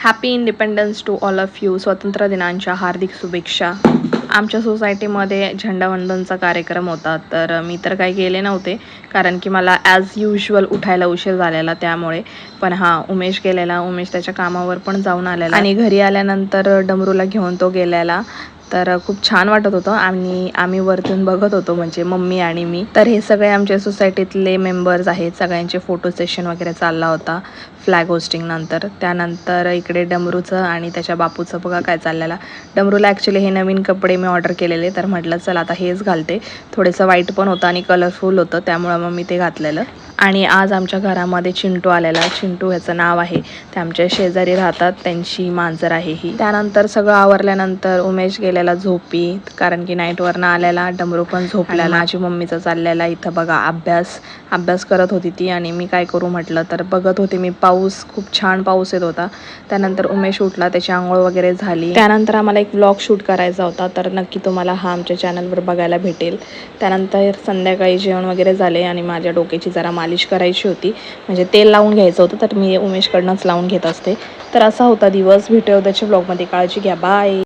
Happy independence to all of you. स्वातंत्र्य दिनांच्या हार्दिक शुभेच्छा. आमच्या सोसायटीमध्ये झेंडावंदनचा कार्यक्रम होता, तर मी तर काही गेले नव्हते कारण की मला ॲज युजल उठायला उशीर झालेला त्यामुळे. पण हां, उमेश गेलेला. उमेश त्याच्या कामावर पण जाऊन आलेला आणि घरी आल्यानंतर डमरूला घेऊन तो गेलेला. तर खूप छान वाटत होतं आणि आम्ही वरतून बघत होतो, म्हणजे मम्मी आणि मी. तर हे सगळे आमच्या सोसायटीतले मेंबर्स आहेत. सगळ्यांचे फोटो सेशन वगैरे चालला होता फ्लॅग होस्टिंग नंतर. त्यानंतर इकडे डमरूचं आणि त्याच्या बापूचं बघा काय चाललेलं. डमरूला ॲक्च्युली हे नवीन कपडे मी ऑर्डर केलेले, तर म्हटलं चल आता हेच घालते. थोडंसं वाईट पण होतं आणि कलरफुल होतं, त्यामुळं मग मी ते घातलेलं. आणि आज आमच्या घरामध्ये चिंटू आलेला. चिंटू ह्याचं नाव आहे. ते आमच्या शेजारी राहतात, त्यांची मांजर आहे ही. त्यानंतर सगळं आवरल्यानंतर उमेश गेलेला झोपी, कारण की नाईटवरनं आलेला. डमरू पण झोपलेला. माझी मम्मीचं चाललेला इथं बघा अभ्यास करत होती ती आणि मी काय करू म्हटलं तर बघत होते मी पाऊस. खूप छान पाऊस येत होता. त्यानंतर उमेश उठला, त्याची आंघोळ वगैरे झाली. त्यानंतर आम्हाला एक व्लॉग शूट करायचा होता, तर नक्की तुम्हाला हा आमच्या चॅनलवर बघायला भेटेल. त्यानंतर संध्याकाळी जेवण वगैरे झाले आणि माझ्या डोक्याची जरा मालिश करायची होती, म्हणजे तेल लावून घ्यायचं होतं, तर मी उमेशकडनंच लावून घेत असते. तर असा होता दिवस. भेटूया उद्याच्या ब्लॉगमध्ये. काळजी घ्या. बाय.